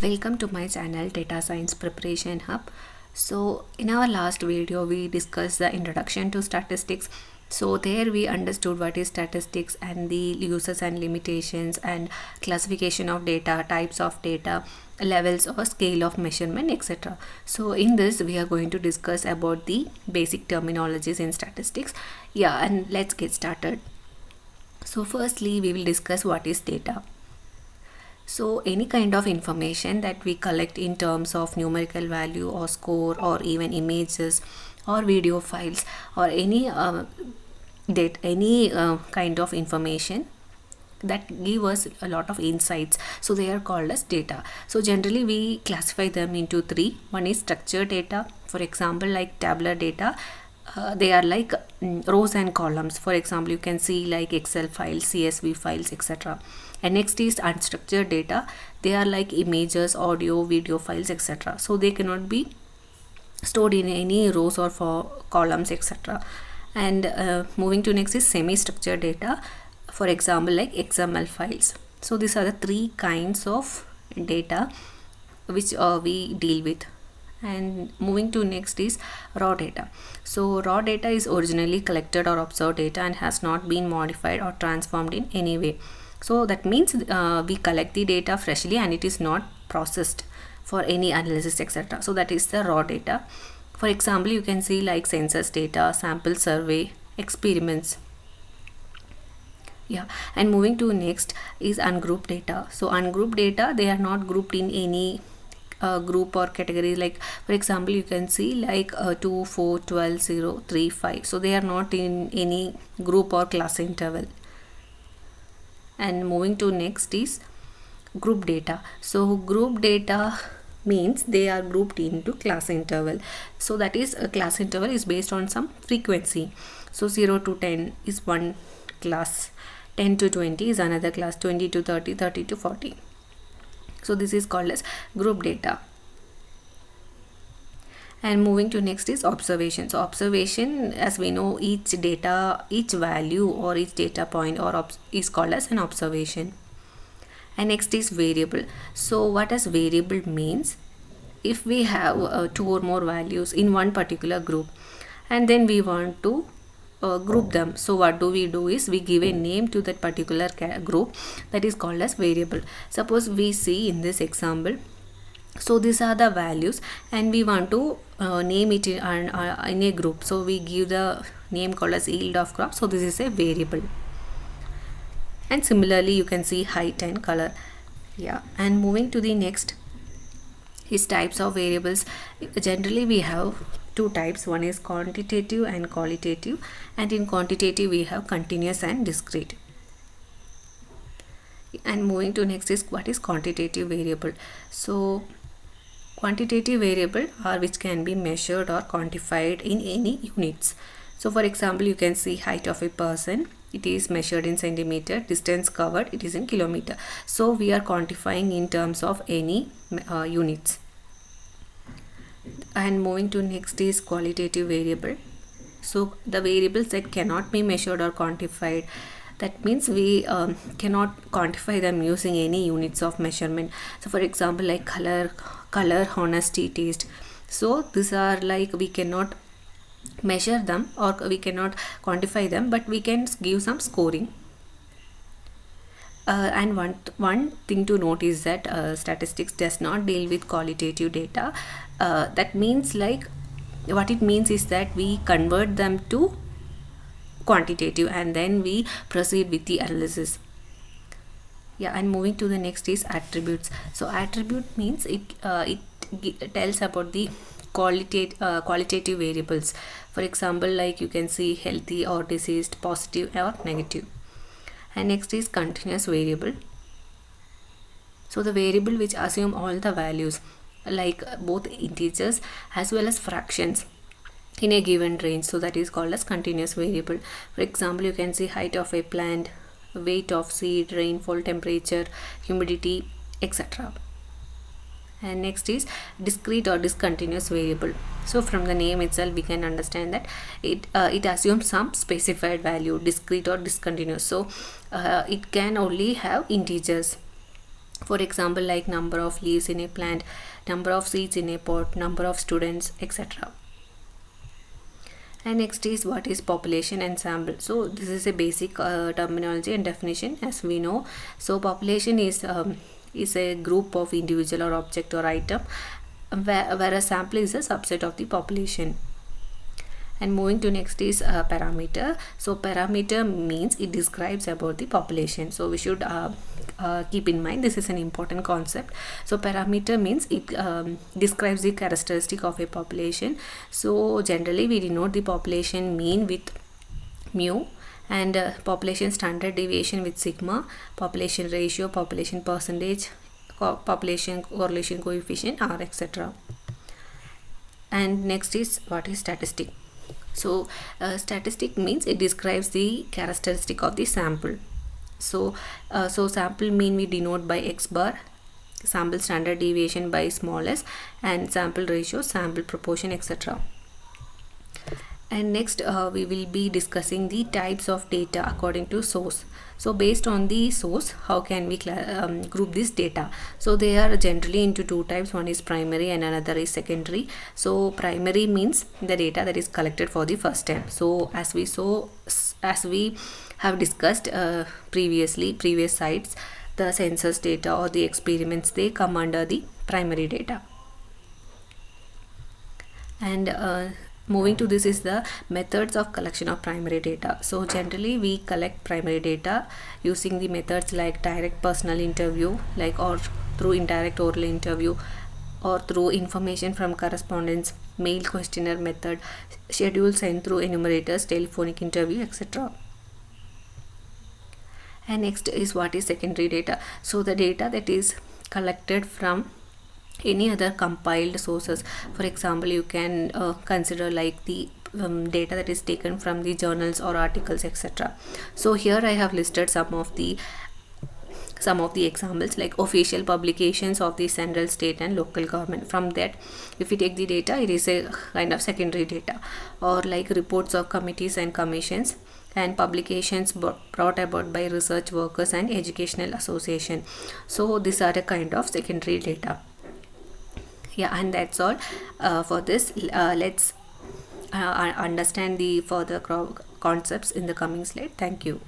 Welcome to my channel Data Science Preparation Hub. So in our last video we discussed the introduction to statistics. So there we understood what is statistics and the uses and limitations and classification of data, types of data, levels or scale of measurement, etc. So in this we are going to discuss about the basic terminologies in statistics. And let's get started. So firstly we will discuss what is data. So any kind of information that we collect in terms of numerical value or score or even images or video files or any kind of information that give us a lot of insights, so they are called as data. So generally we classify them into three. One is structured data, for example like tabular data. They are like rows and columns. For example, you can see like Excel files, CSV files, etc. And next is unstructured data. They are like images, audio, video files, etc. So they cannot be stored in any rows or for columns, etc. And moving to next is semi-structured data. For example, like XML files. So these are the three kinds of data which we deal with. And moving to next is raw data. So raw data is originally collected or observed data and has not been modified or transformed in any way. So that means we collect the data freshly and it is not processed for any analysis, etc. So that is the raw data. For example, you can see like census data, sample survey, experiments. And moving to next is ungrouped data. So ungrouped data, they are not grouped in any group or category. Like for example, you can see like 2, 4, 12, 0, 3, 5. So they are not in any group or class interval. And moving to next is group data. So group data means they are grouped into class interval. So that is a class interval is based on some frequency. So 0 to 10 is one class, 10 to 20 is another class, 20 to 30, 30 to 40. So this is called as group data. And moving to next is observation. So observation, as we know, each value or each data point is called as an observation. And next is variable. So what does variable means? If we have two or more values in one particular group and then we want to group them, so what do is we give a name to that particular group, that is called as variable. Suppose we see in this example, so these are the values and we want to name it in a group, so we give the name called as yield of crop. So this is a variable. And similarly you can see height and color. And moving to the next is types of variables. Generally we have two types. One is quantitative and qualitative, and in quantitative we have continuous and discrete. And moving to next is what is quantitative variable. So quantitative variable are which can be measured or quantified in any units. So for example, you can see height of a person, it is measured in centimeter, distance covered, it is in kilometer. So we are quantifying in terms of any units. And moving to next is qualitative variable. So the variables that cannot be measured or quantified, that means we cannot quantify them using any units of measurement. So for example, like color, honesty, taste. So these are like we cannot measure them or we cannot quantify them, but we can give some scoring. And one thing to note is that statistics does not deal with qualitative data. That means like what it means is that we convert them to quantitative and then we proceed with the analysis. And moving to the next is attributes. So attribute means it tells about the qualitative variables. For example, like you can see healthy or diseased, positive or negative. And next is continuous variable. So the variable which assume all the values like both integers as well as fractions in a given range, so that is called as continuous variable. For example, you can see height of a plant, weight of seed, rainfall, temperature, humidity, etc. And next is discrete or discontinuous variable. So from the name itself we can understand that it assumes some specified value, discrete or discontinuous. So it can only have integers. For example, like number of leaves in a plant, number of seeds in a pot, number of students, etc. And next is what is population ensemble. So this is a basic terminology and definition, as we know. So population is a group of individual or object or item, where a sample is a subset of the population. And moving to next is parameter. So parameter means it describes about the population. So we should keep in mind, this is an important concept. So parameter means it describes the characteristic of a population. So generally we denote the population mean with mu, and population standard deviation with sigma, population ratio, population percentage, population correlation coefficient, r, etc. And next is what is statistic. So statistic means it describes the characteristic of the sample. So sample mean we denote by x bar, sample standard deviation by small s, and sample ratio, sample proportion, etc. And next we will be discussing the types of data according to source. So based on the source, how can we group this data? So they are generally into two types. One is primary and another is secondary. So primary means the data that is collected for the first time. So as we have discussed previous sites, the census data or the experiments, they come under the primary data. And moving to this is the methods of collection of primary data. So generally we collect primary data using the methods like direct personal interview, or through indirect oral interview, or through information from correspondence, mail questionnaire method, schedule sent through enumerators, telephonic interview, etc. And next is what is secondary data. So the data that is collected from any other compiled sources. For example, you can consider like the data that is taken from the journals or articles, etc. So here I have listed some of the examples, like official publications of the central, state and local government. From that, if we take the data, it is a kind of secondary data. Or like reports of committees and commissions, and publications brought about by research workers and educational association. So these are a kind of secondary data. Yeah, and that's all for this. Let's understand the further concepts in the coming slide. Thank you.